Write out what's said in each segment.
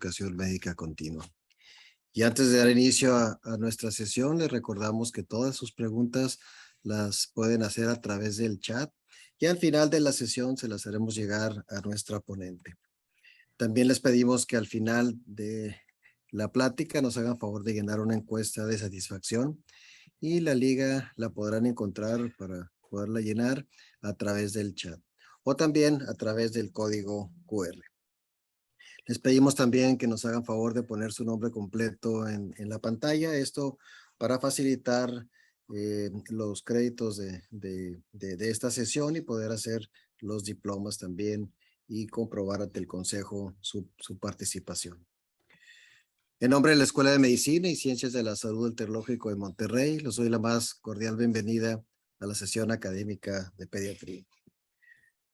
educación médica continua. Y antes de dar inicio a nuestra sesión, les recordamos que todas sus preguntas las pueden hacer a través del chat y al final de la sesión se las haremos llegar a nuestra ponente. También les pedimos que al final de la plática nos hagan favor de llenar una encuesta de satisfacción y la liga la podrán encontrar para poderla llenar a través del chat o también a través del código QR. Les pedimos también que nos hagan favor de poner su nombre completo en la pantalla, esto para facilitar los créditos de esta sesión y poder hacer los diplomas también y comprobar ante el consejo su participación. En nombre de la Escuela de Medicina y Ciencias de la Salud del Tecnológico de Monterrey, les doy la más cordial bienvenida a la sesión académica de pediatría.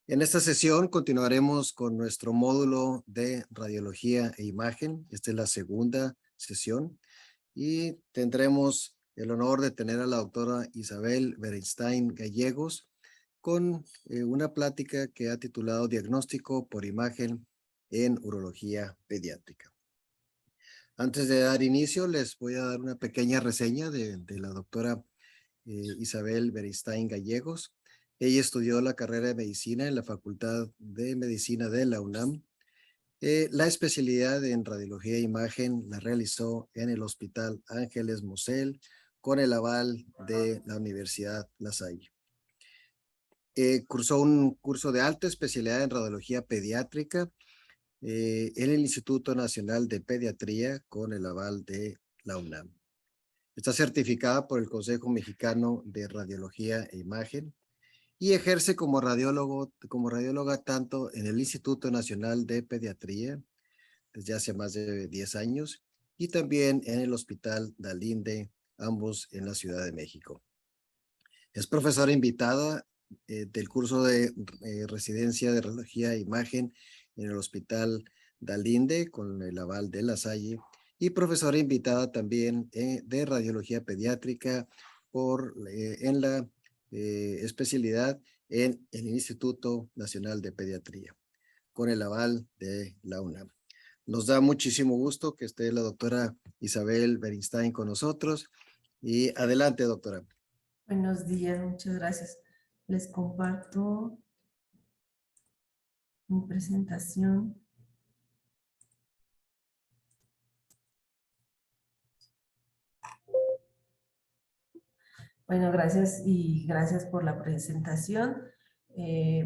En esta sesión continuaremos con nuestro módulo de radiología e imagen. Esta es la segunda sesión y tendremos el honor de tener a la doctora Isabel Berenstein Gallegos con una plática que ha titulado Diagnóstico por imagen en urología pediátrica. Antes de dar inicio, les voy a dar una pequeña reseña de la doctora Isabel Berenstein Gallegos. Ella estudió la carrera de medicina en la Facultad de Medicina de la UNAM. La especialidad en radiología e imagen la realizó en el Hospital Ángeles Mosel con el aval de la Universidad La Salle. Cursó un curso de alta especialidad en radiología pediátrica en el Instituto Nacional de Pediatría con el aval de la UNAM. Está certificada por el Consejo Mexicano de Radiología e Imagen y ejerce como radióloga tanto en el Instituto Nacional de Pediatría desde hace más de 10 años y también en el Hospital Dalinde, ambos en la Ciudad de México. Es profesora invitada del curso de residencia de radiología e imagen en el Hospital Dalinde con el aval de La Salle y profesora invitada también de radiología pediátrica en la especialidad en el Instituto Nacional de Pediatría, con el aval de la UNAM. Nos da muchísimo gusto que esté la doctora Isabel Berenstein con nosotros. Y adelante, doctora. Buenos días, muchas gracias. Les comparto mi presentación. Bueno, gracias y gracias por la presentación.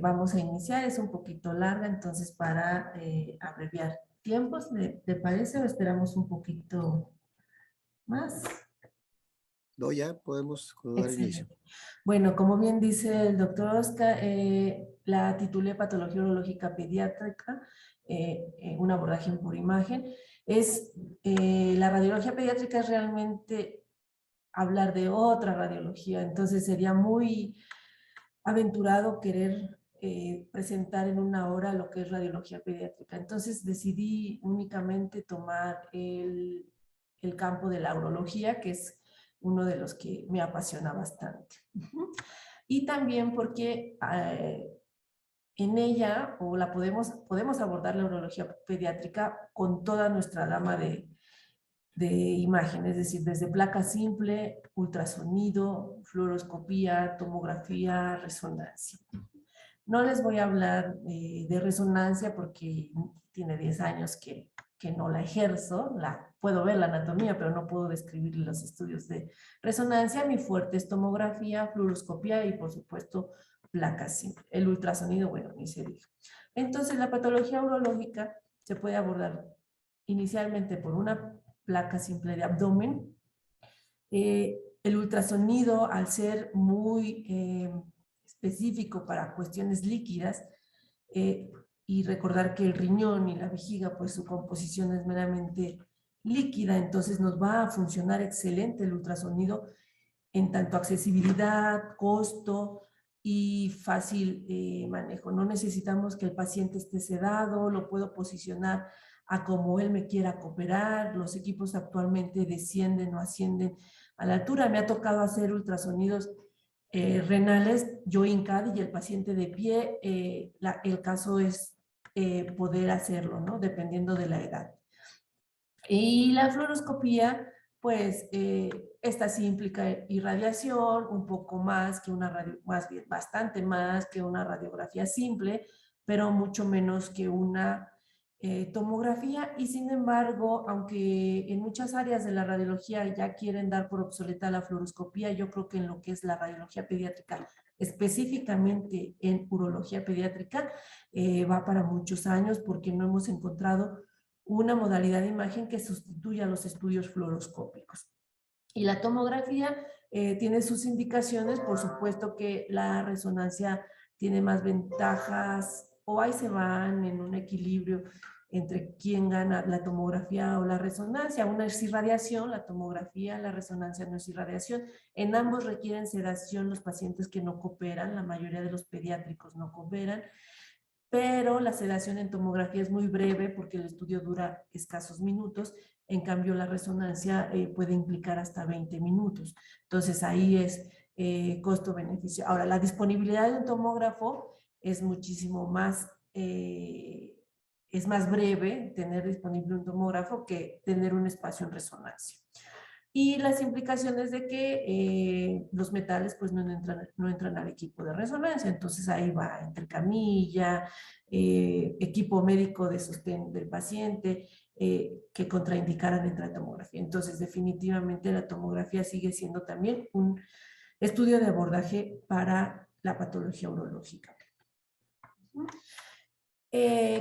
Vamos a iniciar, es un poquito larga, entonces para abreviar tiempos, ¿te parece o esperamos un poquito más? No, ya podemos dar inicio. Bueno, como bien dice el doctor Oscar, la titulé Patología Urológica Pediátrica, un abordaje por imagen. La radiología pediátrica es realmente hablar de otra radiología, entonces sería muy aventurado querer presentar en una hora lo que es radiología pediátrica. Entonces decidí únicamente tomar el campo de la urología, que es uno de los que me apasiona bastante. Y también porque en ella podemos abordar la urología pediátrica con toda nuestra gama de imagen, es decir, desde placa simple, ultrasonido, fluoroscopía, tomografía, resonancia. No les voy a hablar de resonancia porque tiene 10 años que no la ejerzo, puedo ver la anatomía, pero no puedo describir los estudios de resonancia. Mi fuerte es tomografía, fluoroscopía y por supuesto placa simple. El ultrasonido, bueno, ni se diga. Entonces la patología urológica se puede abordar inicialmente por una placa simple de abdomen. El ultrasonido, al ser muy específico para cuestiones líquidas, y recordar que el riñón y la vejiga, pues su composición es meramente líquida, entonces nos va a funcionar excelente el ultrasonido en tanto accesibilidad, costo y fácil manejo. No necesitamos que el paciente esté sedado, lo puedo posicionar a como él me quiera cooperar. Los equipos actualmente descienden o ascienden a la altura. Me ha tocado hacer ultrasonidos renales, yo hincada y el paciente de pie. El caso es poder hacerlo, ¿no? Dependiendo de la edad. Y la fluoroscopía, pues, esta sí implica irradiación, un poco más que una radio, más bien, bastante más que una radiografía simple, pero mucho menos que una tomografía. Y sin embargo, aunque en muchas áreas de la radiología ya quieren dar por obsoleta la fluoroscopía, yo creo que en lo que es la radiología pediátrica, específicamente en urología pediátrica, va para muchos años porque no hemos encontrado una modalidad de imagen que sustituya los estudios fluoroscópicos. Y la tomografía tiene sus indicaciones, por supuesto que la resonancia tiene más ventajas, o ahí se van en un equilibrio entre quién gana, la tomografía o la resonancia. Una es irradiación, la tomografía, la resonancia no es irradiación. En ambos requieren sedación los pacientes que no cooperan, la mayoría de los pediátricos no cooperan, pero la sedación en tomografía es muy breve porque el estudio dura escasos minutos. En cambio, la resonancia puede implicar hasta 20 minutos. Entonces, ahí es costo-beneficio. Ahora, la disponibilidad de un tomógrafo es muchísimo más, es más breve tener disponible un tomógrafo que tener un espacio en resonancia. Y las implicaciones de que los metales pues no entran al equipo de resonancia. Entonces ahí va entre camilla, equipo médico de sostén del paciente, que contraindicaran entrar a tomografía. Entonces definitivamente la tomografía sigue siendo también un estudio de abordaje para la patología urológica.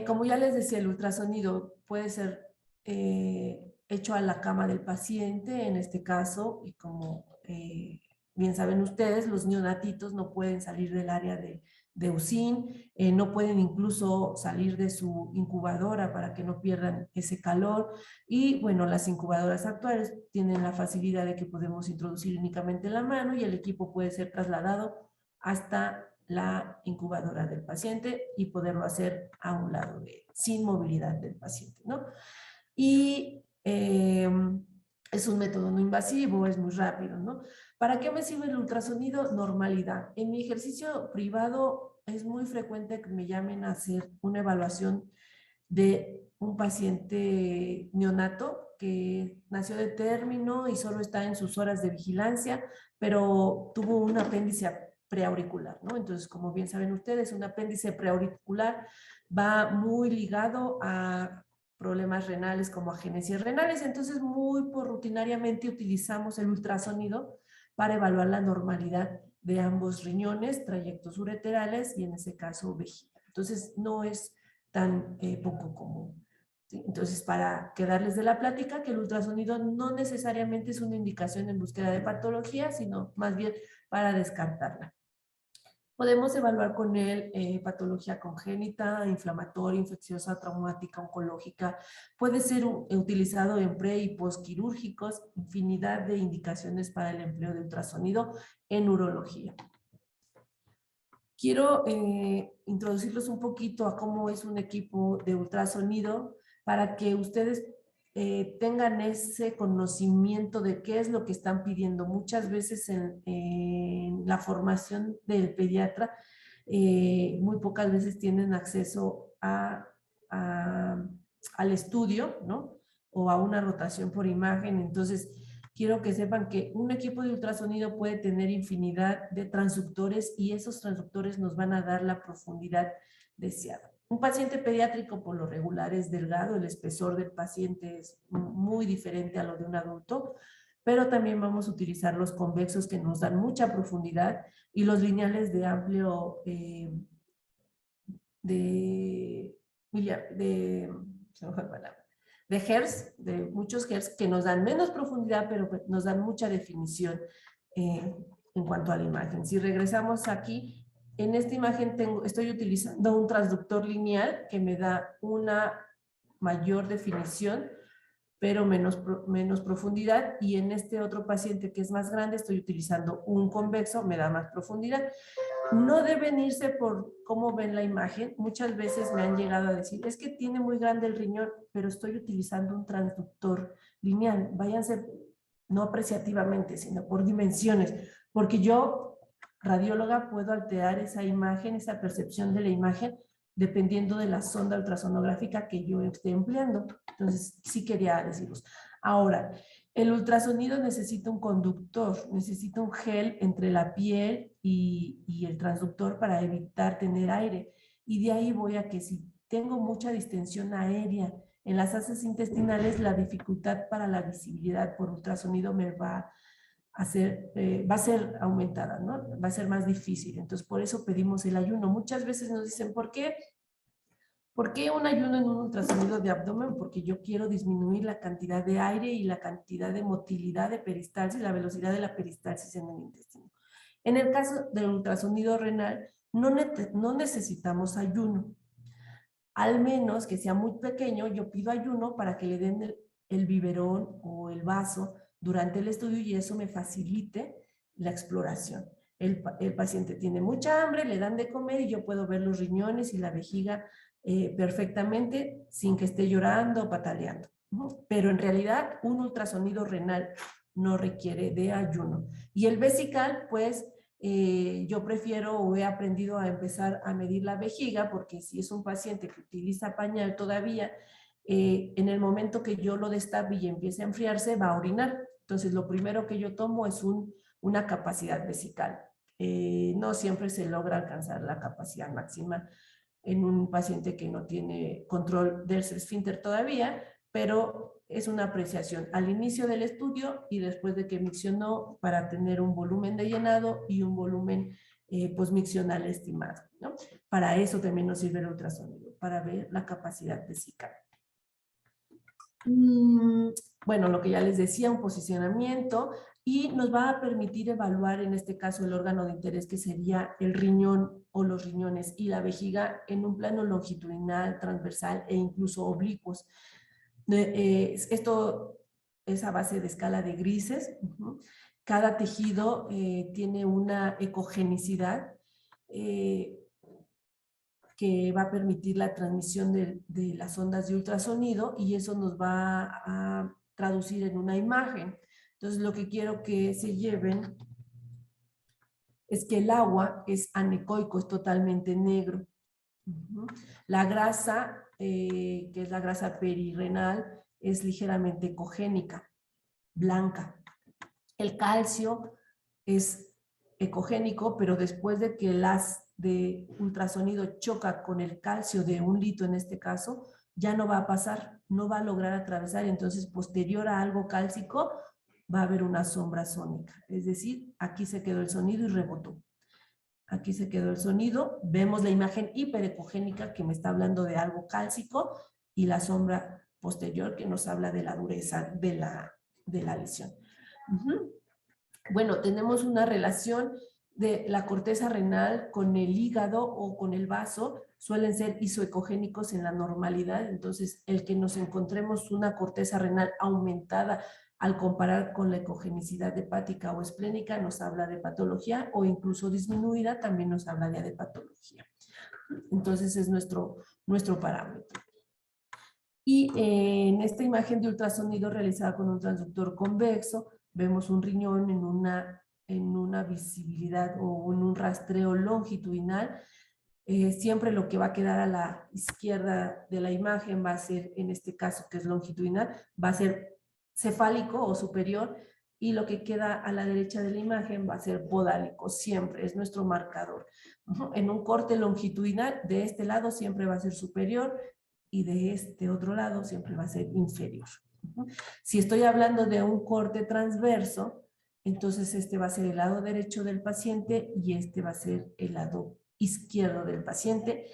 Como ya les decía, el ultrasonido puede ser hecho a la cama del paciente, en este caso, y como bien saben ustedes, los neonatitos no pueden salir del área de USIN, no pueden incluso salir de su incubadora para que no pierdan ese calor, y bueno, las incubadoras actuales tienen la facilidad de que podemos introducir únicamente la mano y el equipo puede ser trasladado hasta la incubadora del paciente y poderlo hacer a un lado sin movilidad del paciente, ¿no? Y es un método no invasivo, es muy rápido, ¿no? ¿Para qué me sirve el ultrasonido? Normalidad. En mi ejercicio privado es muy frecuente que me llamen a hacer una evaluación de un paciente neonato que nació de término y solo está en sus horas de vigilancia, pero tuvo un apéndice preauricular, ¿no? Entonces, como bien saben ustedes, un apéndice preauricular va muy ligado a problemas renales como agenesias renales, entonces muy por rutinariamente utilizamos el ultrasonido para evaluar la normalidad de ambos riñones, trayectos ureterales y en ese caso vejiga. Entonces no es tan poco común. ¿Sí? Entonces, para quedarles de la plática, que el ultrasonido no necesariamente es una indicación en búsqueda de patología, sino más bien para descartarla. Podemos evaluar con él patología congénita, inflamatoria, infecciosa, traumática, oncológica. Puede ser utilizado en pre y postquirúrgicos, infinidad de indicaciones para el empleo de ultrasonido en urología. Quiero introducirlos un poquito a cómo es un equipo de ultrasonido para que ustedes tengan ese conocimiento de qué es lo que están pidiendo. Muchas veces en la formación del pediatra, muy pocas veces tienen acceso al estudio, ¿no? O a una rotación por imagen. Entonces, quiero que sepan que un equipo de ultrasonido puede tener infinidad de transductores y esos transductores nos van a dar la profundidad deseada. Un paciente pediátrico por lo regular es delgado, el espesor del paciente es muy diferente a lo de un adulto, pero también vamos a utilizar los convexos que nos dan mucha profundidad y los lineales de amplio de hertz, de muchos hertz que nos dan menos profundidad, pero nos dan mucha definición en cuanto a la imagen. Si regresamos aquí, en esta imagen estoy utilizando un transductor lineal que me da una mayor definición, pero menos profundidad, y en este otro paciente que es más grande estoy utilizando un convexo, me da más profundidad. No deben irse por cómo ven la imagen. Muchas veces me han llegado a decir, es que tiene muy grande el riñón, pero estoy utilizando un transductor lineal. Váyanse no apreciativamente, sino por dimensiones, porque yo, radióloga, puedo alterar esa imagen, esa percepción de la imagen dependiendo de la sonda ultrasonográfica que yo esté empleando. Entonces, sí quería decirlos. Ahora, el ultrasonido necesita un conductor, necesita un gel entre la piel y el transductor para evitar tener aire. Y de ahí voy a que si tengo mucha distensión aérea en las asas intestinales, la dificultad para la visibilidad por ultrasonido me va a ser aumentada, ¿no? Va a ser más difícil. Entonces, por eso pedimos el ayuno. Muchas veces nos dicen, ¿por qué? ¿Por qué un ayuno en un ultrasonido de abdomen? Porque yo quiero disminuir la cantidad de aire y la cantidad de motilidad de peristalsis, la velocidad de la peristalsis en el intestino. En el caso del ultrasonido renal, no necesitamos ayuno. Al menos que sea muy pequeño, yo pido ayuno para que le den el biberón o el vaso durante el estudio y eso me facilite la exploración. El paciente tiene mucha hambre, le dan de comer y yo puedo ver los riñones y la vejiga perfectamente sin que esté llorando o pataleando. Pero en realidad un ultrasonido renal no requiere de ayuno. Y el vesical, pues, yo prefiero o he aprendido a empezar a medir la vejiga porque si es un paciente que utiliza pañal todavía, en el momento que yo lo destape y empiece a enfriarse, va a orinar. Entonces, lo primero que yo tomo es una capacidad vesical. No siempre se logra alcanzar la capacidad máxima en un paciente que no tiene control del esfínter todavía, pero es una apreciación al inicio del estudio y después de que miccionó para tener un volumen de llenado y un volumen postmiccional estimado, ¿no? Para eso también nos sirve el ultrasonido, para ver la capacidad vesical. Bueno, lo que ya les decía, un posicionamiento y nos va a permitir evaluar en este caso el órgano de interés que sería el riñón o los riñones y la vejiga en un plano longitudinal, transversal e incluso oblicuos. Esto es a base de escala de grises. Cada tejido tiene una ecogenicidad que va a permitir la transmisión de las ondas de ultrasonido y eso nos va a traducir en una imagen. Entonces, lo que quiero que se lleven es que el agua es anecoico, es totalmente negro. La grasa, que es la grasa perirrenal, es ligeramente ecogénica, blanca. El calcio es ecogénico, pero después de que el haz de ultrasonido choca con el calcio de un litro en este caso, ya no va a pasar, no va a lograr atravesar, entonces posterior a algo cálcico va a haber una sombra sónica, es decir, aquí se quedó el sonido y rebotó. Aquí se quedó el sonido, vemos la imagen hiperecogénica que me está hablando de algo cálcico y la sombra posterior que nos habla de la dureza de la lesión. Bueno, tenemos una relación de la corteza renal con el hígado o con el vaso, suelen ser isoecogénicos en la normalidad, entonces el que nos encontremos una corteza renal aumentada al comparar con la ecogenicidad hepática o esplénica nos habla de patología o incluso disminuida también nos habla de patología. Entonces es nuestro parámetro. Y en esta imagen de ultrasonido realizada con un transductor convexo, vemos un riñón en una visibilidad o en un rastreo longitudinal. Siempre lo que va a quedar a la izquierda de la imagen va a ser, en este caso que es longitudinal, va a ser cefálico o superior y lo que queda a la derecha de la imagen va a ser podálico, siempre, es nuestro marcador. En un corte longitudinal, de este lado siempre va a ser superior y de este otro lado siempre va a ser inferior. Si estoy hablando de un corte transverso, entonces este va a ser el lado derecho del paciente y este va a ser el lado izquierdo del paciente.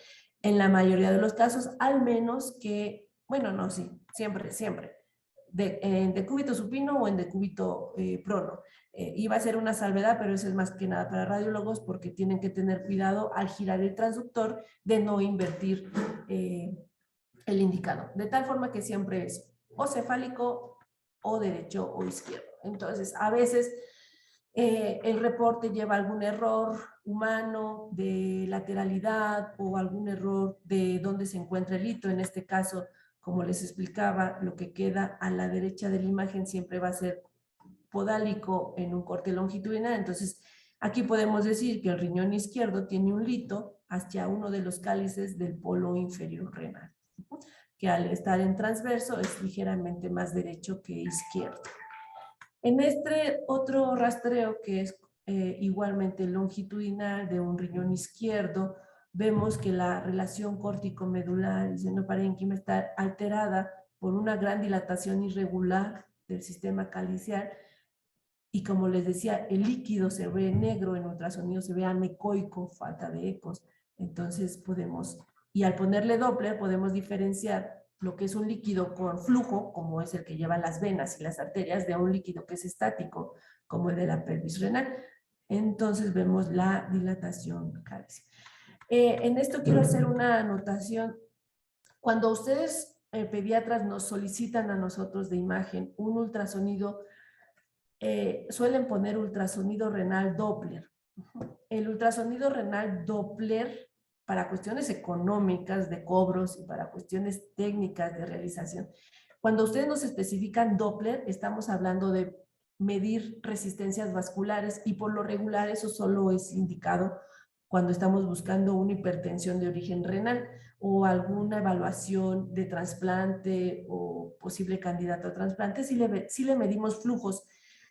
En la mayoría de los casos, al menos que, bueno, no, sí, siempre, en decúbito supino o en decúbito prono. Iba a ser una salvedad, pero eso es más que nada para radiólogos porque tienen que tener cuidado al girar el transductor de no invertir el indicador, de tal forma que siempre es o cefálico o derecho o izquierdo. Entonces, a veces el reporte lleva algún error humano de lateralidad o algún error de dónde se encuentra el hito. En este caso, como les explicaba, lo que queda a la derecha de la imagen siempre va a ser podálico en un corte longitudinal. Entonces, aquí podemos decir que el riñón izquierdo tiene un lito hacia uno de los cálices del polo inferior renal, que al estar en transverso es ligeramente más derecho que izquierdo. En este otro rastreo, que es igualmente longitudinal de un riñón izquierdo, vemos que la relación córtico-medular y seno-parénquima está alterada por una gran dilatación irregular del sistema calicial, y como les decía, el líquido se ve negro, en ultrasonido se ve anecoico, falta de ecos. Entonces podemos, y al ponerle Doppler podemos diferenciar lo que es un líquido con flujo, como es el que lleva las venas y las arterias, de un líquido que es estático, como el de la pelvis renal. Entonces vemos la dilatación cálice. En esto quiero hacer una anotación. Cuando ustedes, pediatras, nos solicitan a nosotros de imagen un ultrasonido, suelen poner ultrasonido renal Doppler. El ultrasonido renal Doppler, para cuestiones económicas de cobros y para cuestiones técnicas de realización, cuando ustedes nos especifican Doppler, estamos hablando de medir resistencias vasculares, y por lo regular eso solo es indicado cuando estamos buscando una hipertensión de origen renal o alguna evaluación de trasplante o posible candidato a trasplante. Si le medimos flujos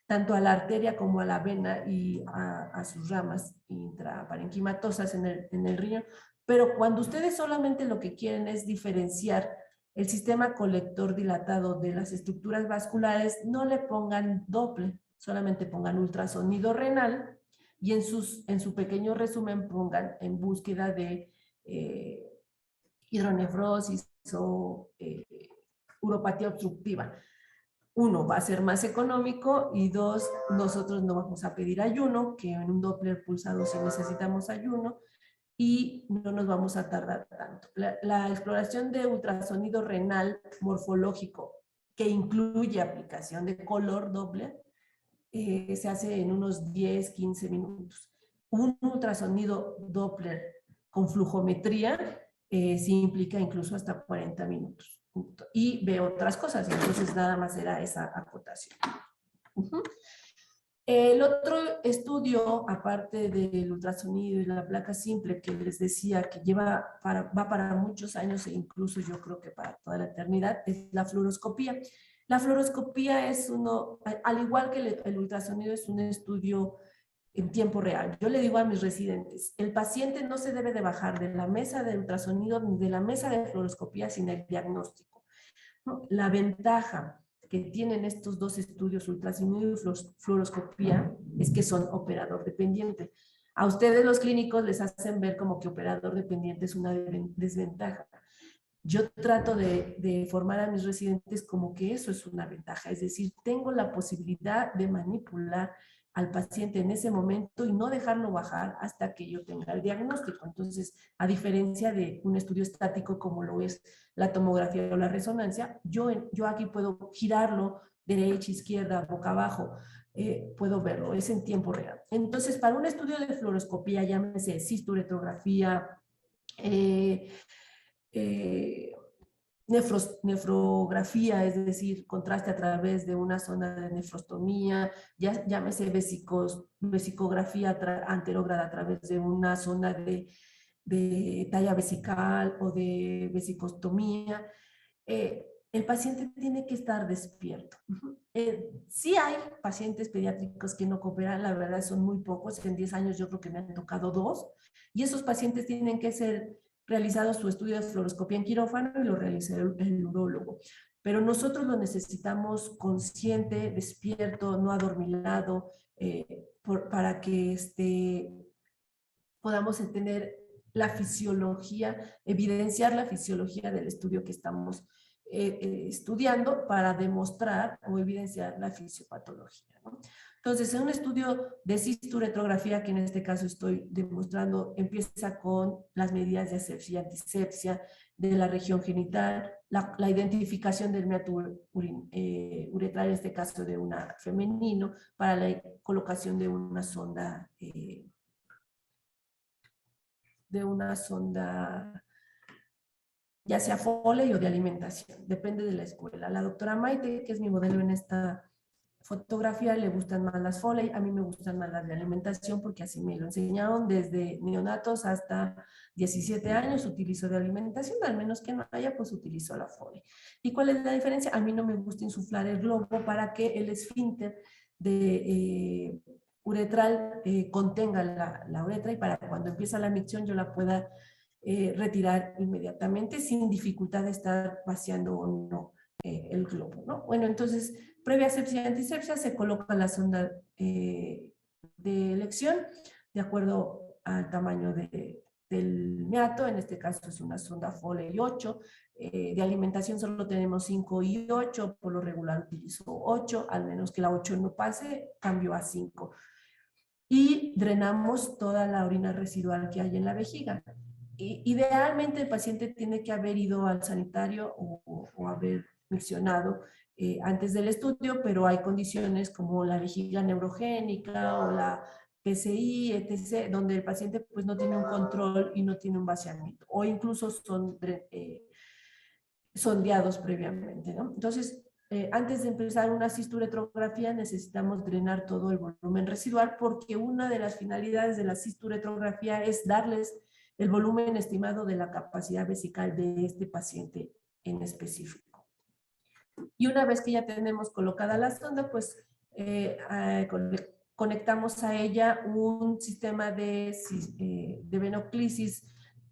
tanto a la arteria como a la vena y a sus ramas intraparenquimatosas en el riñón. Pero cuando ustedes solamente lo que quieren es diferenciar el sistema colector dilatado de las estructuras vasculares, no le pongan Doppler, solamente pongan ultrasonido renal, y en su pequeño resumen pongan en búsqueda de hidronefrosis o uropatía obstructiva. Uno, va a ser más económico, y dos, nosotros no vamos a pedir ayuno, que en un Doppler pulsado sí necesitamos ayuno, y no nos vamos a tardar tanto. La exploración de ultrasonido renal morfológico, que incluye aplicación de color Doppler, se hace en unos 10, 15 minutos. Un ultrasonido Doppler con flujometría sí implica incluso hasta 40 minutos. Y ve otras cosas, entonces nada más era esa acotación. El otro estudio, aparte del ultrasonido y la placa simple, que les decía que va para muchos años e incluso yo creo que para toda la eternidad, es la fluoroscopía. La fluoroscopía es uno, al igual que el ultrasonido, es un estudio en tiempo real. Yo le digo a mis residentes, el paciente no se debe de bajar de la mesa de ultrasonido ni de la mesa de fluoroscopía sin el diagnóstico. La ventaja que tienen estos dos estudios, ultrasonido y fluoroscopía, es que son operador dependiente. A ustedes los clínicos les hacen ver como que operador dependiente es una desventaja. Yo trato de formar a mis residentes como que eso es una ventaja, es decir, tengo la posibilidad de manipular al paciente en ese momento y no dejarlo bajar hasta que yo tenga el diagnóstico. Entonces, a diferencia de un estudio estático como lo es la tomografía o la resonancia, yo aquí puedo girarlo derecha, izquierda, boca abajo, puedo verlo, es en tiempo real. Entonces, para un estudio de fluoroscopía, llámese cisturetrografía, nefrografía, es decir, contraste a través de una zona de nefrostomía, llámese vesicografía anterógrada a través de una zona de talla vesical o de vesicostomía. El paciente tiene que estar despierto. Sí hay pacientes pediátricos que no cooperan, la verdad son muy pocos, en 10 años yo creo que me han tocado 2, y esos pacientes tienen que ser realizado su estudio de fluoroscopía en quirófano y lo realiza el urólogo. Pero nosotros lo necesitamos consciente, despierto, no adormilado, para que podamos tener la fisiología, evidenciar la fisiología del estudio que estamos estudiando para demostrar o evidenciar la fisiopatología, ¿no? Entonces, en un estudio de cisturetrografía, que en este caso estoy demostrando, empieza con las medidas de asepsia y antisepsia de la región genital, la identificación del meato uretral, en este caso de una femenino, para la colocación de una sonda ya sea Foley o de alimentación, depende de la escuela. La doctora Maite, que es mi modelo en esta fotografía le gustan más las Foley, a mí me gustan más las de alimentación porque así me lo enseñaron desde neonatos hasta 17 años, utilizo de alimentación, al menos que no haya, pues utilizo la Foley. ¿Y cuál es la diferencia? A mí no me gusta insuflar el globo para que el esfínter de uretral contenga la uretra y para cuando empieza la micción yo la pueda retirar inmediatamente sin dificultad de estar vaciando o no el globo, ¿no? Bueno, entonces, previa asepsia y antisepsia se coloca la sonda de elección de acuerdo al tamaño del meato, en este caso es una sonda Foley 8, de alimentación solo tenemos 5 y 8, por lo regular utilizo 8, al menos que la 8 no pase, cambio a 5. Y drenamos toda la orina residual que hay en la vejiga. Idealmente el paciente tiene que haber ido al sanitario o haber miccionado antes del estudio, pero hay condiciones como la vejiga neurogénica o la PCI, etc., donde el paciente pues no tiene un control y no tiene un vaciamiento, o incluso son sondeados previamente, ¿no? Entonces, antes de empezar una cisturetrografía necesitamos drenar todo el volumen residual porque una de las finalidades de la cisturetrografía es darles el volumen estimado de la capacidad vesical de este paciente en específico. Y una vez que ya tenemos colocada la sonda, pues conectamos a ella un sistema de venoclisis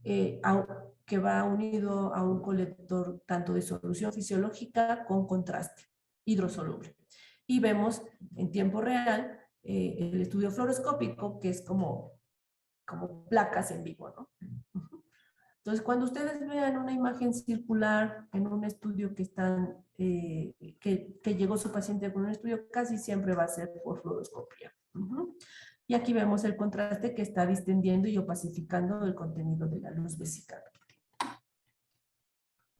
que va unido a un colector tanto de solución fisiológica con contraste hidrosoluble. Y vemos en tiempo real el estudio fluoroscópico, que es como placas en vivo, ¿no? Entonces, cuando ustedes vean una imagen circular en un estudio que llegó su paciente con un estudio, casi siempre va a ser por fluoroscopía. Y aquí vemos el contraste que está distendiendo y opacificando el contenido de la luz vesical.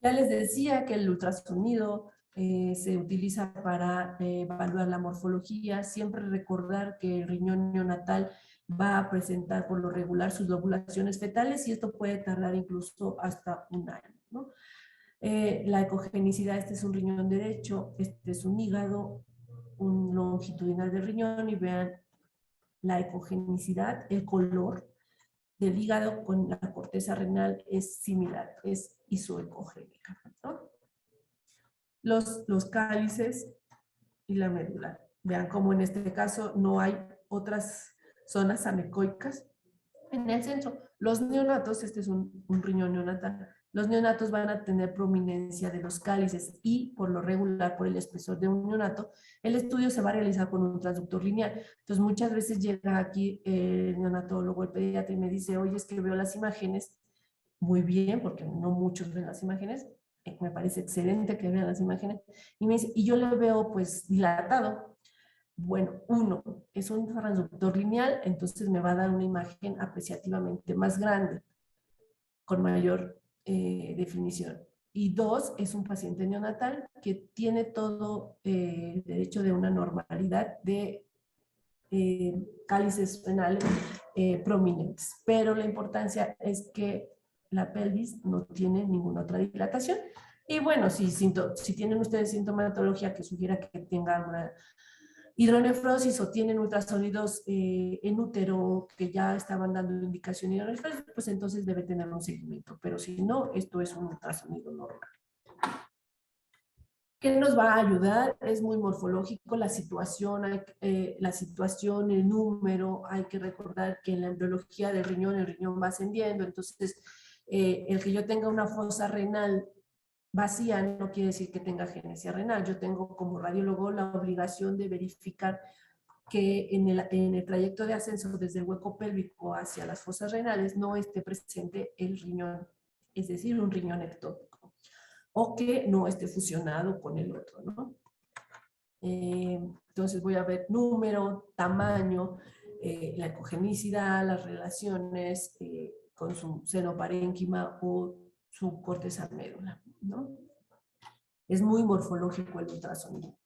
Ya les decía que el ultrasonido se utiliza para evaluar la morfología. Siempre recordar que el riñón neonatal va a presentar por lo regular sus lobulaciones fetales y esto puede tardar incluso hasta un año, ¿no? La ecogenicidad, este es un riñón derecho, este es un hígado, un longitudinal del riñón y vean la ecogenicidad, el color del hígado con la corteza renal es similar, es isoecogénica, ¿no? Los cálices y la médula. Vean cómo en este caso no hay otras zonas anecoicas en el centro. Los neonatos, este es un riñón neonatal, los neonatos van a tener prominencia de los cálices y por lo regular, por el espesor de un neonato, el estudio se va a realizar con un transductor lineal. Entonces muchas veces llega aquí el neonatólogo, el pediatra y me dice, oye, es que veo las imágenes, muy bien, porque no muchos ven las imágenes, me parece excelente que vean las imágenes, y me dice, y yo le veo pues dilatado. Bueno, uno, es un transductor lineal, entonces me va a dar una imagen apreciativamente más grande, con mayor definición. Y dos, es un paciente neonatal que tiene todo derecho de una normalidad de cálices renales prominentes. Pero la importancia es que la pelvis no tiene ninguna otra dilatación. Y bueno, si tienen ustedes sintomatología que sugiera que tengan una hidronefrosis o tienen ultrasonidos en útero que ya estaban dando indicación de hidronefrosis, pues entonces debe tener un seguimiento. Pero si no, esto es un ultrasonido normal. ¿Qué nos va a ayudar? Es muy morfológico la situación, el número. Hay que recordar que en la embriología del riñón, el riñón va ascendiendo, entonces el que yo tenga una fosa renal vacía no quiere decir que tenga agenesia renal. Yo tengo como radiólogo la obligación de verificar que en el trayecto de ascenso desde el hueco pélvico hacia las fosas renales no esté presente el riñón, es decir, un riñón ectópico, o que no esté fusionado con el otro, ¿no? Entonces voy a ver número, tamaño, la ecogenicidad, las relaciones con su seno parénquima o su corteza médula, ¿no? Es muy morfológico el ultrasonido,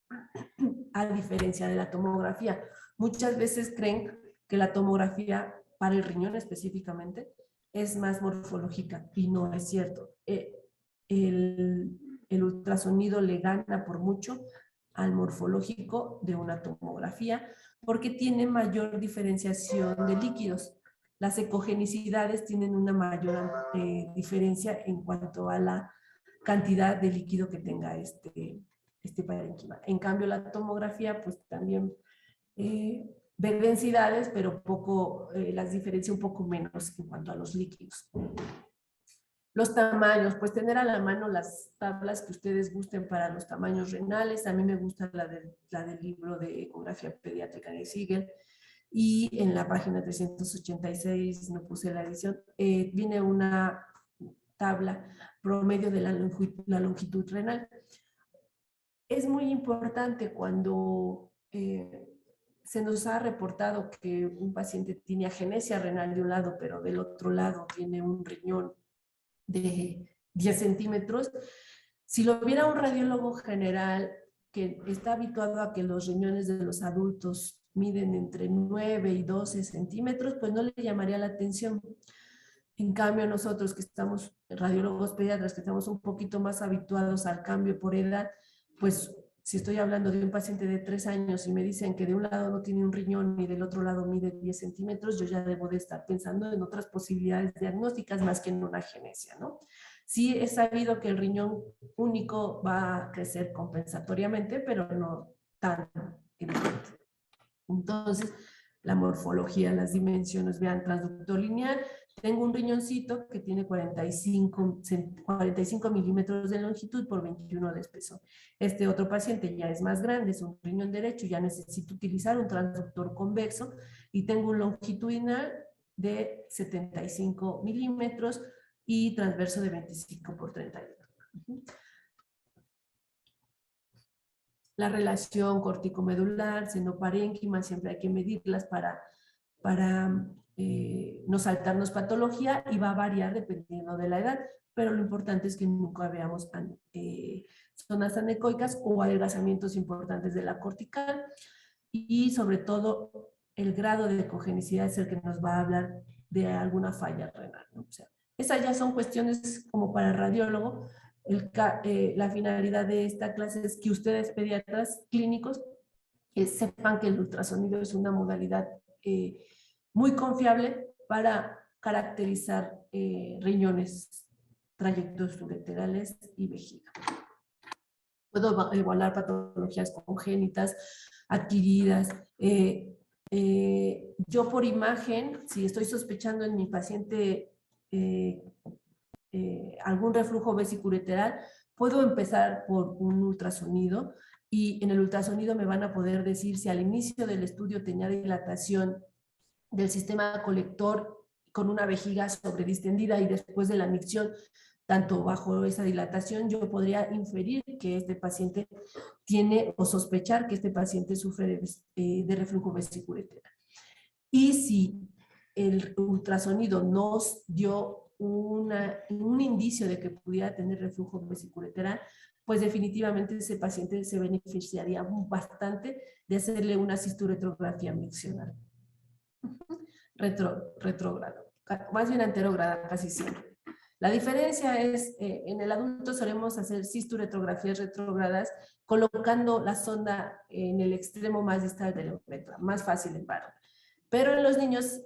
a diferencia de la tomografía. Muchas veces creen que la tomografía para el riñón específicamente es más morfológica y no es cierto. El ultrasonido le gana por mucho al morfológico de una tomografía, porque tiene mayor diferenciación de líquidos. Las ecogenicidades tienen una mayor diferencia en cuanto a la cantidad de líquido que tenga este parénquima. En cambio, la tomografía, pues también ve densidades, pero poco, las diferencia un poco menos en cuanto a los líquidos. Los tamaños, pues tener a la mano las tablas que ustedes gusten para los tamaños renales. A mí me gusta la del libro de ecografía pediátrica de Siegel. Y en la página 386, no puse la edición, viene una tabla promedio de la longitud renal. Es muy importante cuando se nos ha reportado que un paciente tiene agenesia renal de un lado, pero del otro lado tiene un riñón de 10 centímetros. Si lo viera un radiólogo general que está habituado a que los riñones de los adultos miden entre 9 y 12 centímetros, pues no le llamaría la atención. En cambio, nosotros que estamos, radiólogos pediatras, que estamos un poquito más habituados al cambio por edad, pues si estoy hablando de un paciente de 3 años y me dicen que de un lado no tiene un riñón y del otro lado mide 10 centímetros, yo ya debo de estar pensando en otras posibilidades diagnósticas más que en una agenesia, ¿no? Sí es sabido que el riñón único va a crecer compensatoriamente, pero no tan evidente. Entonces, la morfología, las dimensiones, vean, transductor lineal, tengo un riñoncito que tiene 45 milímetros de longitud por 21 de espesor. Este otro paciente ya es más grande, es un riñón derecho, ya necesito utilizar un transductor convexo y tengo un longitudinal de 75 milímetros y transverso de 25 por 31. La relación corticomedular, senoparénquima, siempre hay que medirlas para no saltarnos patología, y va a variar dependiendo de la edad, pero lo importante es que nunca veamos zonas anecoicas o adelgazamientos importantes de la cortical, y sobre todo el grado de ecogenicidad es el que nos va a hablar de alguna falla renal, ¿no? O sea, esas ya son cuestiones como para el radiólogo. La finalidad de esta clase es que ustedes, pediatras clínicos, sepan que el ultrasonido es una modalidad muy confiable para caracterizar riñones, trayectos ureterales y vejiga. Puedo evaluar patologías congénitas, adquiridas. Yo por imagen, si estoy sospechando en mi paciente algún reflujo vesicureteral, puedo empezar por un ultrasonido, y en el ultrasonido me van a poder decir si al inicio del estudio tenía dilatación del sistema colector con una vejiga sobredistendida, y después de la micción, tanto bajo esa dilatación, yo podría inferir que este paciente tiene, o sospechar que este paciente sufre de reflujo vesicureteral. Y si el ultrasonido nos dio un indicio de que pudiera tener reflujo vesicureteral, pues definitivamente ese paciente se beneficiaría bastante de hacerle una cistoretrografía miccional. Retrógrado, más bien anterógrada casi siempre. La diferencia es, en el adulto solemos hacer cistoretrografías retrógradas colocando la sonda en el extremo más distal de la uretra, más fácil en varón. Pero en los niños,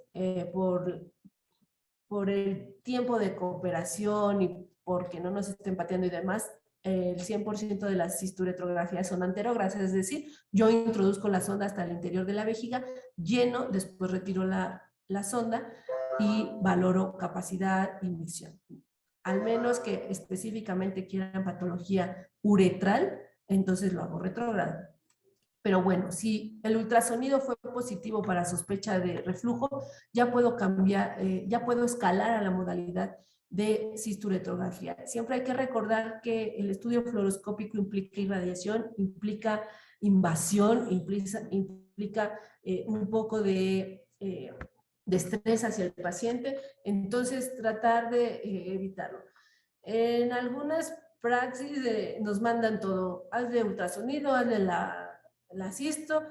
por el tiempo de cooperación y porque no nos estén pateando y demás, el 100% de las cistoretrografías son anterógradas, es decir, yo introduzco la sonda hasta el interior de la vejiga, lleno, después retiro la sonda y valoro capacidad y micción. Al menos que específicamente quieran patología uretral, entonces lo hago retrógrado. Pero bueno, si el ultrasonido fue positivo para sospecha de reflujo, ya puedo cambiar, ya puedo escalar a la modalidad de cistoretrografía. Siempre hay que recordar que el estudio fluoroscópico implica irradiación, implica invasión, implica un poco de estrés hacia el paciente, entonces tratar de evitarlo. En algunas praxis nos mandan todo, hazle ultrasonido, hazle la cisto,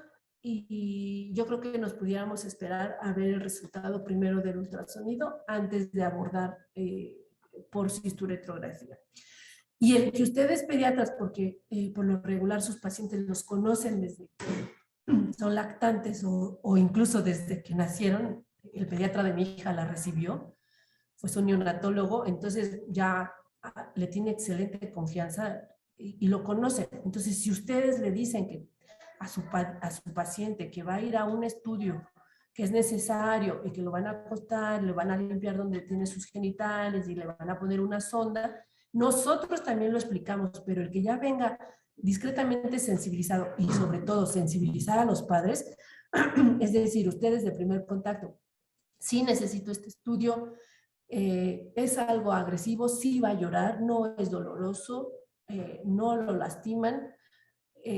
y yo creo que nos pudiéramos esperar a ver el resultado primero del ultrasonido antes de abordar por cistoretrografía. Y el que ustedes pediatras, porque por lo regular sus pacientes los conocen desde que son lactantes o incluso desde que nacieron, el pediatra de mi hija la recibió, fue su neonatólogo, entonces ya le tiene excelente confianza y lo conoce. Entonces, si ustedes le dicen que a su paciente que va a ir a un estudio que es necesario y que lo van a acostar, le van a limpiar donde tiene sus genitales y le van a poner una sonda, nosotros también lo explicamos, pero el que ya venga discretamente sensibilizado y sobre todo sensibilizar a los padres, es decir, ustedes de primer contacto, sí necesito este estudio, es algo agresivo, sí va a llorar, no es doloroso, no lo lastiman,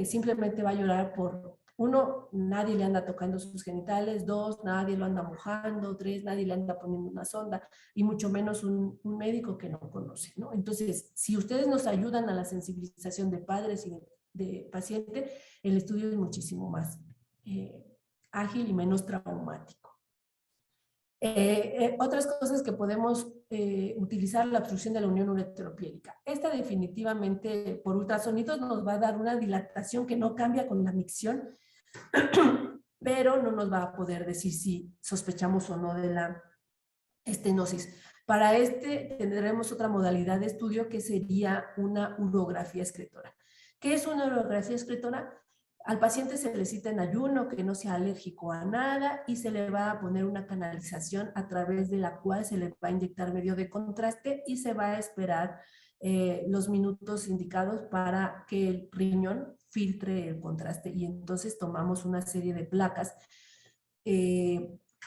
simplemente va a llorar por, uno, nadie le anda tocando sus genitales, dos, nadie lo anda mojando, tres, nadie le anda poniendo una sonda, y mucho menos un médico que no conoce, ¿no? Entonces, si ustedes nos ayudan a la sensibilización de padres y de paciente, el estudio es muchísimo más ágil y menos traumático. Otras cosas que podemos utilizar, la obstrucción de la unión ureteropiélica. Esta definitivamente por ultrasonidos nos va a dar una dilatación que no cambia con la micción, pero no nos va a poder decir si sospechamos o no de la estenosis. Para este tendremos otra modalidad de estudio que sería una urografía excretora. ¿Qué es una urografía excretora? Al paciente se le cita en ayuno, que no sea alérgico a nada, y se le va a poner una canalización a través de la cual se le va a inyectar medio de contraste y se va a esperar los minutos indicados para que el riñón filtre el contraste. Y entonces tomamos una serie de placas,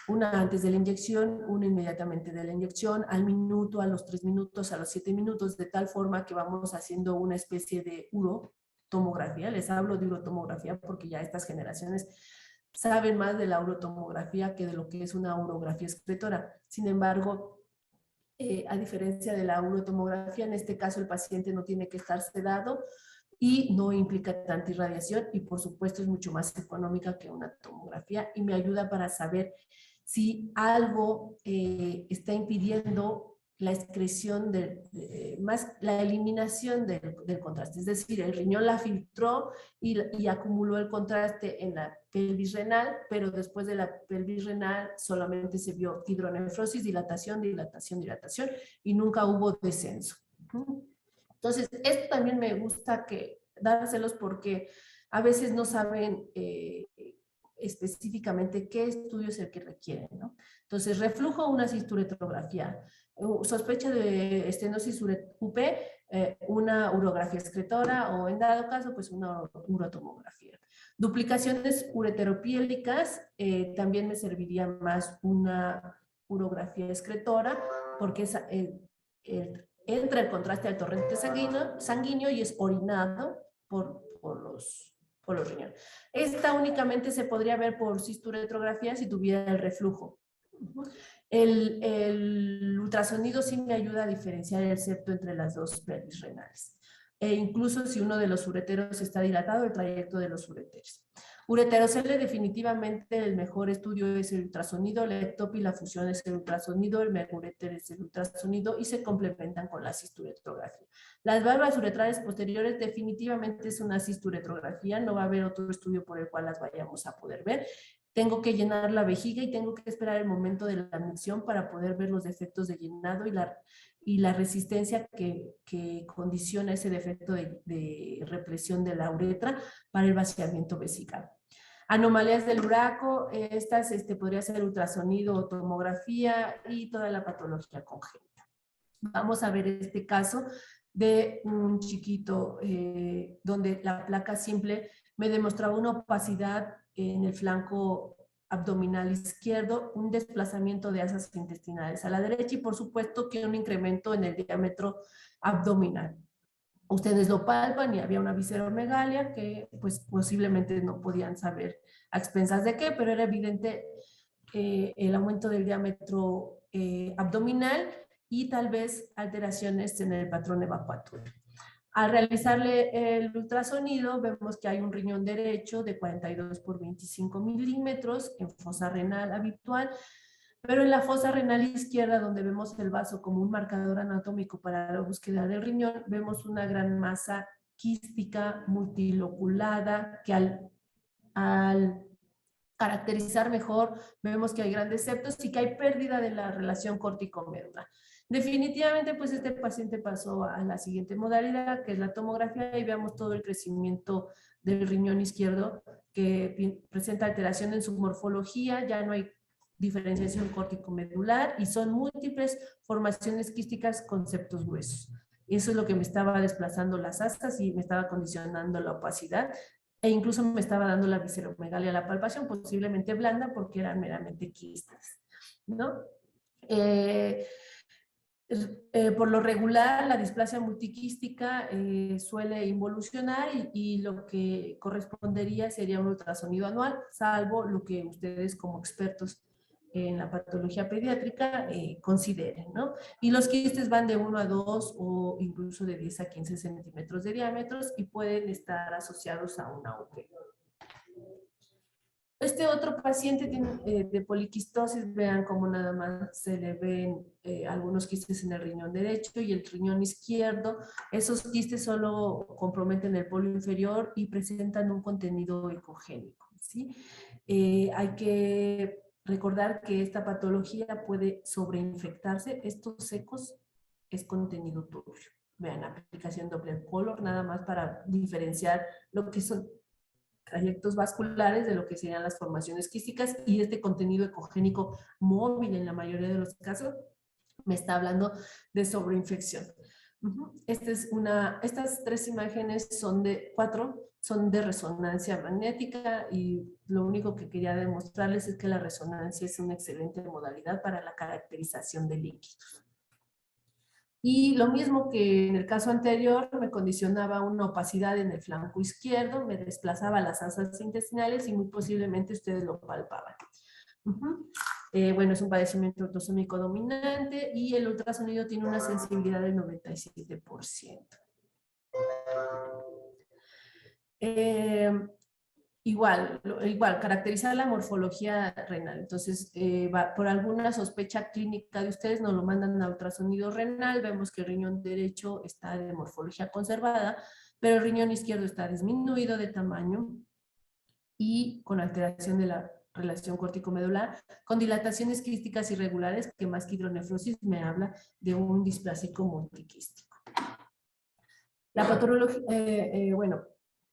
una antes de la inyección, una inmediatamente de la inyección, al minuto, a los 3 minutos, a los 7 minutos, de tal forma que vamos haciendo una especie de urotomografía. Les hablo de urotomografía porque ya estas generaciones saben más de la urotomografía que de lo que es una urografía excretora. Sin embargo, a diferencia de la urotomografía, en este caso el paciente no tiene que estar sedado y no implica tanta irradiación y por supuesto es mucho más económica que una tomografía y me ayuda para saber si algo está impidiendo la excreción, más la eliminación del contraste. Es decir, el riñón la filtró y acumuló el contraste en la pelvis renal, pero después de la pelvis renal solamente se vio hidronefrosis, dilatación, dilatación, dilatación y nunca hubo descenso. Entonces, esto también me gusta dárselos porque a veces no saben específicamente qué estudio es el que requieren, ¿no? Entonces, reflujo, una cisturetrografía. Sospecha de estenosis UP, una urografía excretora o en dado caso, pues una urotomografía. Duplicaciones ureteropiélicas, también me serviría más una urografía excretora porque es entra el contraste al torrente sanguíneo y es orinado por los riñones. Esta únicamente se podría ver por cisturetrografía si tuviera el reflujo. El ultrasonido sí me ayuda a diferenciar el septo entre las dos pelvis renales. E incluso si uno de los ureteros está dilatado, el trayecto de los ureteros. Ureterocele, definitivamente el mejor estudio es el ultrasonido, la ectopia y la fusión es el ultrasonido, el megureter es el ultrasonido y se complementan con la cisturetrografía. Las válvulas uretrales posteriores definitivamente es una cisturetrografía, no va a haber otro estudio por el cual las vayamos a poder ver. Tengo que llenar la vejiga y tengo que esperar el momento de la micción para poder ver los defectos de llenado y la resistencia que condiciona ese defecto de represión de la uretra para el vaciamiento vesical. Anomalías del uraco, estas podría ser ultrasonido o tomografía y toda la patología congénita. Vamos a ver este caso de un chiquito donde la placa simple me demostraba una opacidad en el flanco abdominal izquierdo, un desplazamiento de asas intestinales a la derecha y por supuesto que un incremento en el diámetro abdominal. Ustedes lo palpan y había una visceromegalia que pues posiblemente no podían saber a expensas de qué, pero era evidente el aumento del diámetro abdominal y tal vez alteraciones en el patrón evacuatorio. Al realizarle el ultrasonido vemos que hay un riñón derecho de 42 por 25 milímetros en fosa renal habitual, Pero en la fosa renal izquierda, donde vemos el vaso como un marcador anatómico para la búsqueda del riñón, vemos una gran masa quística multiloculada que al caracterizar mejor, vemos que hay grandes septos y que hay pérdida de la relación córtico-médula. Definitivamente, pues este paciente pasó a la siguiente modalidad, que es la tomografía, y veamos todo el crecimiento del riñón izquierdo, que presenta alteración en su morfología, ya no hay diferenciación córtico-medular y son múltiples formaciones quísticas con septos gruesos. Eso es lo que me estaba desplazando las astas y me estaba condicionando la opacidad e incluso me estaba dando la visceromegalia a la palpación, posiblemente blanda porque eran meramente quistes, ¿no? Por lo regular, la displasia multiquística suele involucionar y lo que correspondería sería un ultrasonido anual, salvo lo que ustedes como expertos en la patología pediátrica consideren, ¿no? Y los quistes van de 1 a 2 o incluso de 10 a 15 centímetros de diámetros y pueden estar asociados a una UP. Este otro paciente tiene, de poliquistosis, vean cómo nada más se le ven algunos quistes en el riñón derecho y el riñón izquierdo. Esos quistes solo comprometen el polo inferior y presentan un contenido ecogénico, ¿sí? Hay que recordar que esta patología puede sobreinfectarse. Estos secos es contenido turbio. Vean, aplicación Doppler color, nada más para diferenciar lo que son trayectos vasculares de lo que serían las formaciones quísticas y este contenido ecogénico móvil en la mayoría de los casos me está hablando de sobreinfección. Estas 3 imágenes son de 4, son de resonancia magnética y lo único que quería demostrarles es que la resonancia es una excelente modalidad para la caracterización de líquidos. Y lo mismo que en el caso anterior, me condicionaba una opacidad en el flanco izquierdo, me desplazaba las asas intestinales y muy posiblemente ustedes lo palpaban. Bueno, es un padecimiento ultrasónico dominante y el ultrasonido tiene una sensibilidad del 97%. Igual, caracterizar la morfología renal. Entonces, por alguna sospecha clínica de ustedes, nos lo mandan a ultrasonido renal, vemos que el riñón derecho está de morfología conservada, pero el riñón izquierdo está disminuido de tamaño y con alteración de la relación córtico-medular, con dilataciones quísticas irregulares, que más que hidronefrosis me habla de un displásico multiquístico. La patología, bueno,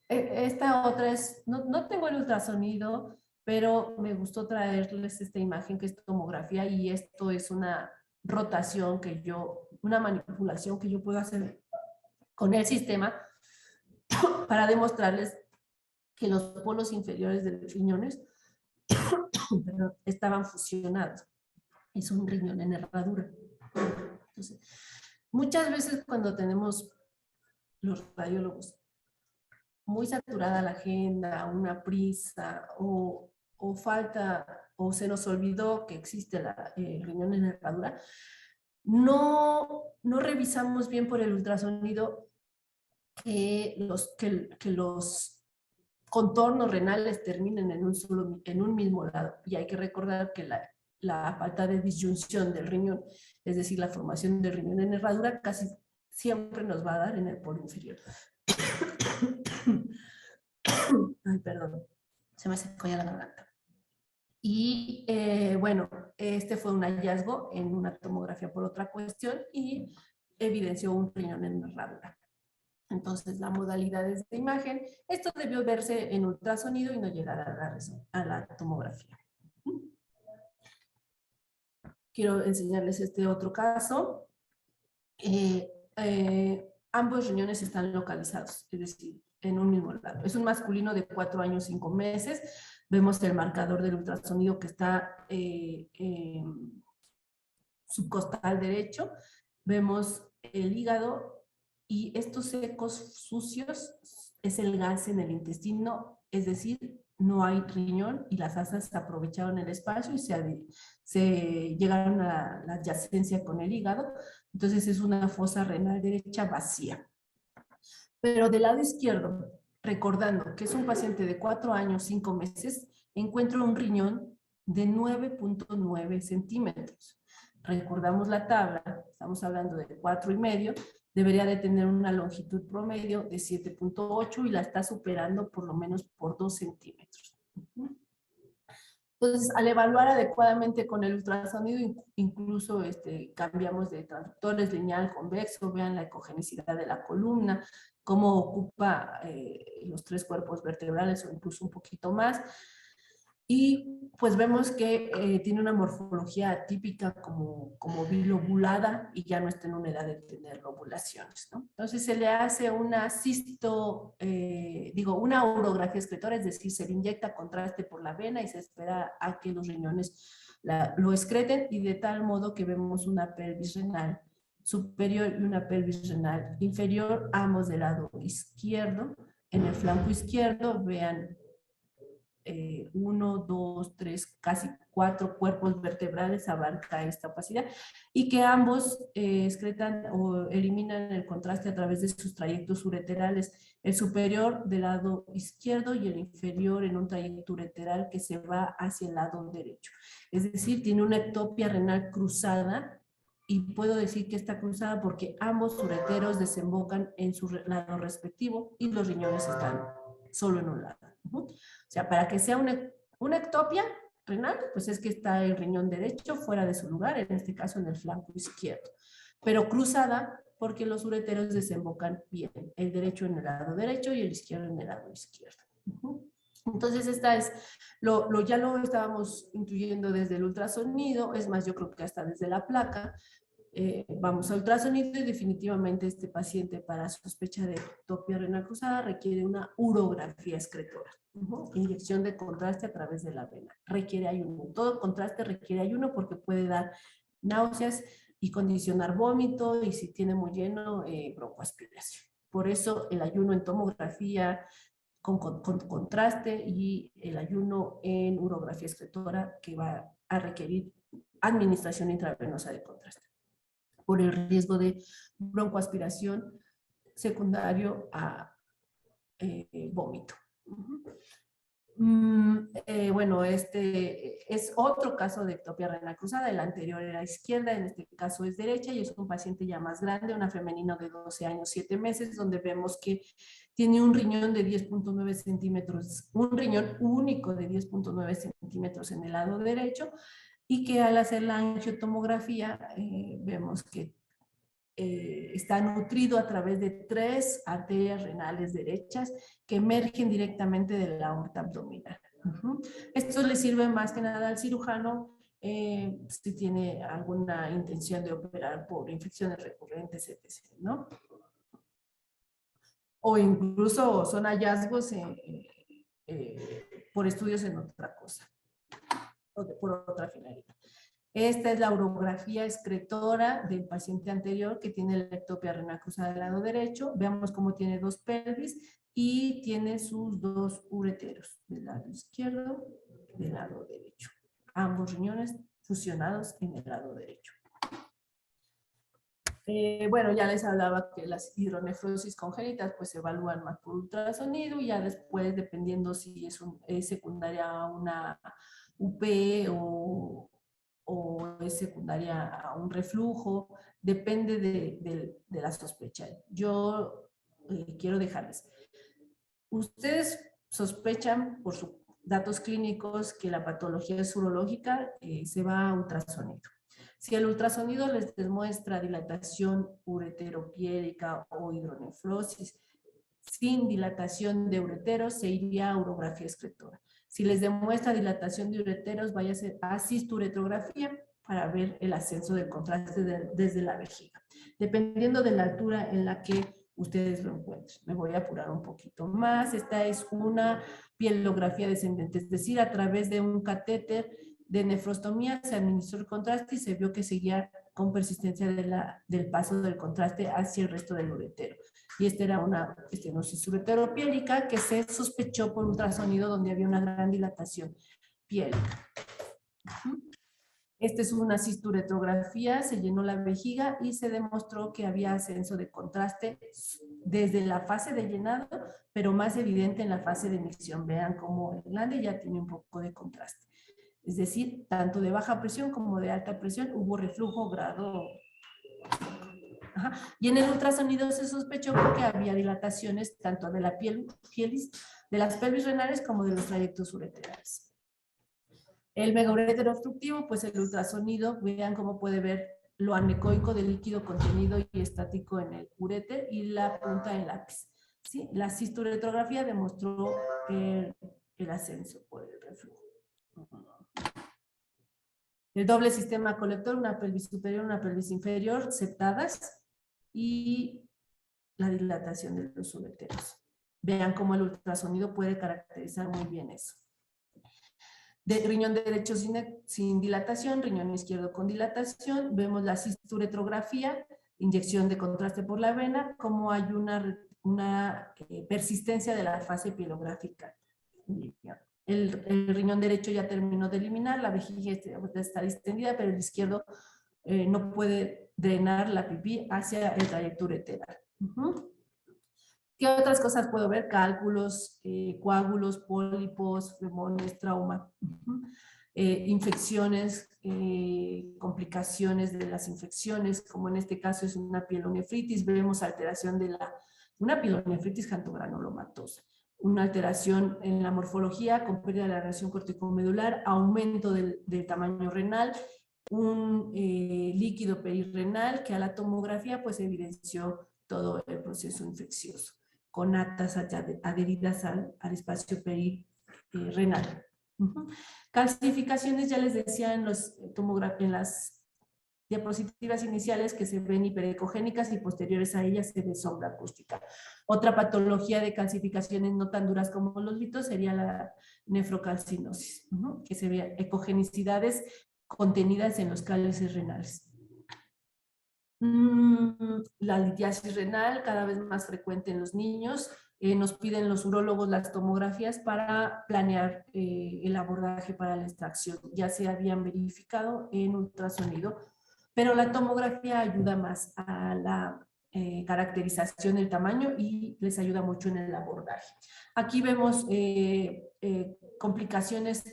esta otra es, no tengo el ultrasonido, pero me gustó traerles esta imagen que es tomografía y esto es una rotación una manipulación que yo puedo hacer con el sistema para demostrarles que los polos inferiores de los riñones estaban fusionados. Es un riñón en herradura. Entonces, muchas veces cuando tenemos los radiólogos muy saturada la agenda, una prisa o falta o se nos olvidó que existe el riñón en herradura, no revisamos bien por el ultrasonido que los contornos renales terminen en un mismo lado. Y hay que recordar que la falta de disyunción del riñón, es decir, la formación del riñón en herradura, casi siempre nos va a dar en el polo inferior. Ay, perdón, se me secó ya la garganta. Y bueno, este fue un hallazgo en una tomografía por otra cuestión y evidenció un riñón en herradura. Entonces, la modalidad es de imagen. Esto debió verse en ultrasonido y no llegar a la tomografía. Quiero enseñarles este otro caso. Ambos riñones están localizados, es decir, en un mismo lado. Es un masculino de 4 años, 5 meses. Vemos el marcador del ultrasonido que está subcostal derecho. Vemos el hígado y estos secos sucios es el gas en el intestino, es decir, no hay riñón y las asas aprovecharon el espacio y se llegaron a la adyacencia con el hígado. Entonces es una fosa renal derecha vacía. Pero del lado izquierdo, recordando que es un paciente de 4 años, 5 meses, encuentro un riñón de 9.9 centímetros. Recordamos la tabla, estamos hablando de 4,5, debería de tener una longitud promedio de 7.8 y la está superando por lo menos por 2 centímetros. Entonces, al evaluar adecuadamente con el ultrasonido, incluso cambiamos de transductores lineal convexo, vean la ecogenicidad de la columna, cómo ocupa los 3 cuerpos vertebrales o incluso un poquito más. Y pues vemos que tiene una morfología atípica como bilobulada y ya no está en una edad de tener lobulaciones, ¿no? Entonces se le hace una una urografía excretora, es decir, se le inyecta contraste por la vena y se espera a que los riñones lo excreten, y de tal modo que vemos una pelvis renal superior y una pelvis renal inferior, ambos del lado izquierdo. En el flanco izquierdo, vean, 1, 2, 3, casi 4 cuerpos vertebrales abarca esta opacidad, y que ambos excretan o eliminan el contraste a través de sus trayectos ureterales, el superior del lado izquierdo y el inferior en un trayecto ureteral que se va hacia el lado derecho. Es decir, tiene una ectopia renal cruzada, y puedo decir que está cruzada porque ambos ureteros desembocan en su lado respectivo y los riñones están solo en un lado. O sea, para que sea una ectopia renal, pues es que está el riñón derecho fuera de su lugar, en este caso en el flanco izquierdo, pero cruzada porque los ureteros desembocan bien, el derecho en el lado derecho y el izquierdo en el lado izquierdo. Entonces esta es, ya lo estábamos intuyendo desde el ultrasonido, es más, yo creo que hasta desde la placa. Vamos al ultrasonido y definitivamente este paciente, para sospecha de ectopia renal cruzada, requiere una urografía excretora. Inyección de contraste a través de la vena. Requiere ayuno. Todo contraste requiere ayuno porque puede dar náuseas y condicionar vómito, y si tiene muy lleno, broncoaspiración. Por eso el ayuno en tomografía con contraste y el ayuno en urografía excretora, que va a requerir administración intravenosa de contraste, por el riesgo de broncoaspiración secundario a vómito. Bueno, este es otro caso de ectopia renal cruzada. El anterior era izquierda, en este caso es derecha, y es un paciente ya más grande, una femenina de 12 años, 7 meses, donde vemos que tiene un riñón de 10.9 centímetros, un riñón único de 10.9 centímetros en el lado derecho, y que al hacer la angiotomografía vemos que está nutrido a través de 3 arterias renales derechas que emergen directamente de la aorta abdominal. Esto le sirve más que nada al cirujano si tiene alguna intención de operar por infecciones recurrentes, etc., ¿no? O incluso son hallazgos por estudios en otra cosa, o por otra finalidad. Esta es la urografía excretora del paciente anterior que tiene la ectopia renal cruzada del lado derecho. Veamos cómo tiene 2 pelvis y tiene sus 2 ureteros, del lado izquierdo y del lado derecho. Ambos riñones fusionados en el lado derecho. Bueno, ya les hablaba que las hidronefrosis congénitas pues se evalúan más por ultrasonido, y ya después, dependiendo si es secundaria a una UP o es secundaria a un reflujo, depende de la sospecha. Yo quiero dejarles. Ustedes sospechan por sus datos clínicos que la patología es urológica, se va a ultrasonido. Si el ultrasonido les demuestra dilatación ureteropiérica o hidronefrosis, sin dilatación de ureteros, se iría a urografía excretora. Si les demuestra dilatación de ureteros, váyase a cisturetrografía para ver el ascenso del contraste desde la vejiga, dependiendo de la altura en la que ustedes lo encuentren. Me voy a apurar un poquito más. Esta es una pielografía descendente, es decir, a través de un catéter de nefrostomía se administró el contraste y se vio que seguía con persistencia del paso del contraste hacia el resto del uretero. Y esta era una estenosis ureteropiérica que se sospechó por ultrasonido, donde había una gran dilatación piérica. Esta es una cisturetrografía, se llenó la vejiga y se demostró que había ascenso de contraste desde la fase de llenado, pero más evidente en la fase de micción. Vean cómo el glande ya tiene un poco de contraste. Es decir, tanto de baja presión como de alta presión hubo reflujo grado. Ajá. Y en el ultrasonido se sospechó que había dilataciones tanto de la de las pelvis renales como de los trayectos ureterales. El megauréter obstructivo, pues el ultrasonido, vean cómo puede ver lo anecoico del líquido contenido y estático en el uréter y la punta del lápiz. ¿Sí? La cisturetrografía demostró el ascenso por el reflujo. El doble sistema colector, una pelvis superior, una pelvis inferior, septadas, y la dilatación de los ureteros. Vean cómo el ultrasonido puede caracterizar muy bien eso. De riñón derecho sin dilatación, riñón izquierdo con dilatación, vemos la cisturetrografía, inyección de contraste por la vena, como hay una persistencia de la fase pielográfica. El riñón derecho ya terminó de eliminar, la vejiga está distendida, pero el izquierdo no puede drenar la pipí hacia el trayecto ureteral. ¿Qué otras cosas puedo ver? Cálculos, coágulos, pólipos, femones, trauma. Infecciones, complicaciones de las infecciones, como en este caso es una pielonefritis, vemos alteración de una pielonefritis jantogranulomatosa, una alteración en la morfología con pérdida de la relación corticomedular, aumento del tamaño renal, un líquido perirrenal que a la tomografía pues evidenció todo el proceso infeccioso, con actas adheridas al espacio perirrenal. Calcificaciones, ya les decía en las diapositivas iniciales que se ven hiperecogénicas y posteriores a ellas se ve sombra acústica. Otra patología de calcificaciones no tan duras como los litos sería la nefrocalcinosis, que se ve ecogenicidades contenidas en los cálices renales. La litiasis renal, cada vez más frecuente en los niños. Nos piden los urólogos las tomografías para planear el abordaje para la extracción. Ya se habían verificado en ultrasonido, pero la tomografía ayuda más a la caracterización del tamaño y les ayuda mucho en el abordaje. Aquí vemos complicaciones.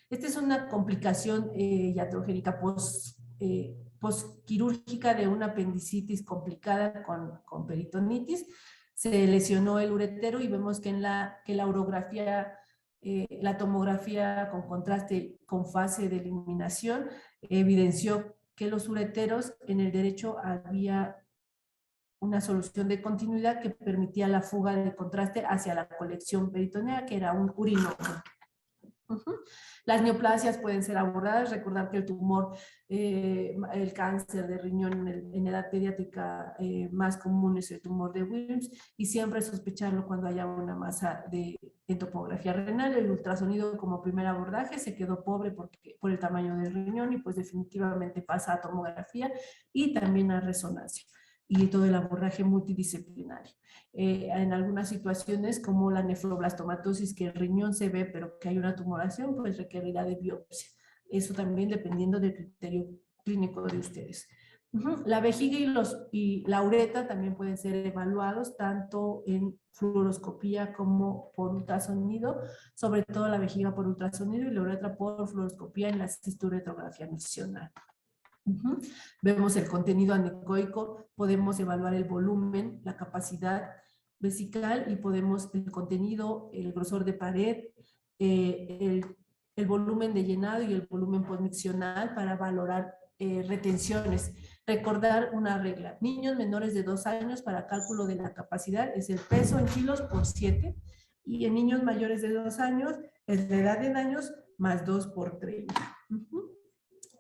Esta es una complicación iatrogénica postquirúrgica de una apendicitis complicada con peritonitis. Se lesionó el uretero y vemos que la urografía, la tomografía con contraste con fase de eliminación evidenció que los ureteros en el derecho había una solución de continuidad que permitía la fuga de contraste hacia la colección peritoneal, que era un urinógeno. Las neoplasias pueden ser abordadas. Recordar que el tumor, el cáncer de riñón en edad pediátrica más común es el tumor de Wilms, y siempre sospecharlo cuando haya una masa en topografía renal. El ultrasonido como primer abordaje se quedó pobre por el tamaño del riñón y pues definitivamente pasa a tomografía y también a resonancia y todo el abordaje multidisciplinario. En algunas situaciones como la nefroblastomatosis, que el riñón se ve pero que hay una tumoración, pues requerirá de biopsia. Eso también dependiendo del criterio clínico de ustedes. La vejiga y la uretra también pueden ser evaluados tanto en fluoroscopía como por ultrasonido, sobre todo la vejiga por ultrasonido y la uretra por fluoroscopía en la cisturetrografía misional. Vemos el contenido anecoico, podemos evaluar el volumen, la capacidad vesical y podemos el contenido, el grosor de pared, el volumen de llenado y el volumen postmiccional para valorar retenciones. Recordar una regla: niños menores de 2 años para cálculo de la capacidad es el peso en kilos por 7, y en niños mayores de 2 años es la edad en años más 2 por 30.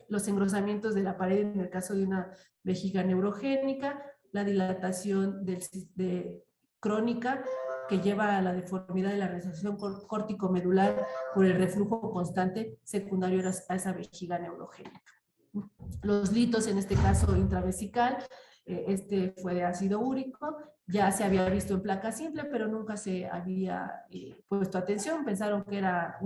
Los engrosamientos de la pared en el caso de una vejiga neurogénica, la dilatación crónica que lleva a la deformidad de la resorción córtico-medular por el reflujo constante secundario a esa vejiga neurogénica. Los litos, en este caso intravesical, este fue de ácido úrico, ya se había visto en placa simple, pero nunca se había puesto atención, pensaron que era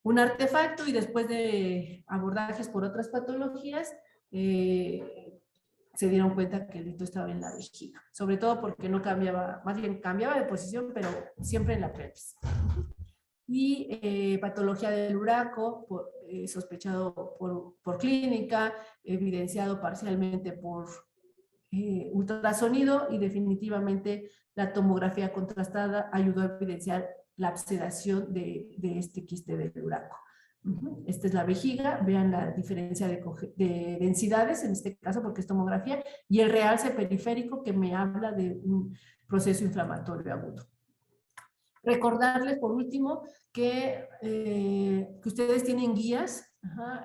un artefacto, y después de abordajes por otras patologías, se dieron cuenta que el lito estaba en la vejiga, sobre todo porque no cambiaba, más bien cambiaba de posición, pero siempre en la pelvis. y patología del uraco, sospechado por clínica, evidenciado parcialmente por ultrasonido, y definitivamente la tomografía contrastada ayudó a evidenciar la abscedación de este quiste del uraco. Esta es la vejiga, vean la diferencia de densidades, en este caso porque es tomografía, y el realce periférico que me habla de un proceso inflamatorio agudo. Recordarles por último que ustedes tienen guías.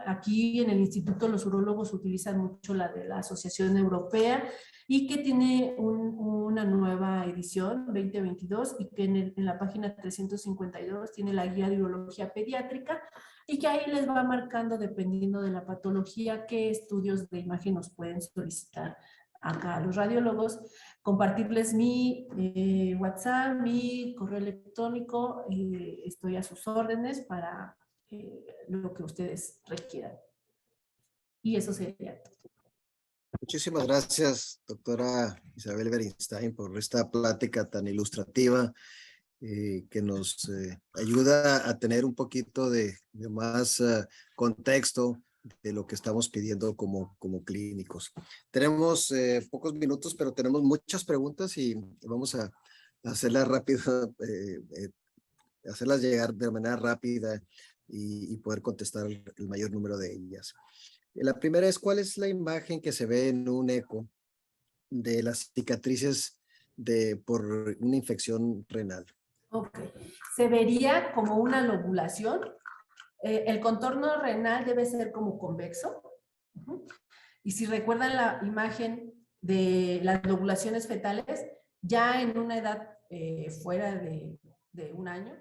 Aquí en el instituto los urólogos utilizan mucho la de la Asociación Europea, y que tiene una nueva edición 2022, y que en la página 352 tiene la guía de urología pediátrica, y que ahí les va marcando, dependiendo de la patología, qué estudios de imagen nos pueden solicitar acá a los radiólogos. Compartirles mi WhatsApp, mi correo electrónico, estoy a sus órdenes para lo que ustedes requieran. Y eso sería todo. Muchísimas gracias, doctora Isabel Beristain, por esta plática tan ilustrativa que nos ayuda a tener un poquito de más contexto de lo que estamos pidiendo como clínicos. Tenemos pocos minutos, pero tenemos muchas preguntas y vamos a hacerlas rápido, hacerlas llegar de manera rápida y poder contestar el mayor número de ellas. La primera es, ¿cuál es la imagen que se ve en un eco de las cicatrices por una infección renal? Ok, se vería como una lobulación. El contorno renal debe ser como convexo. Y si recuerdan la imagen de las lobulaciones fetales, ya en una edad fuera de un año,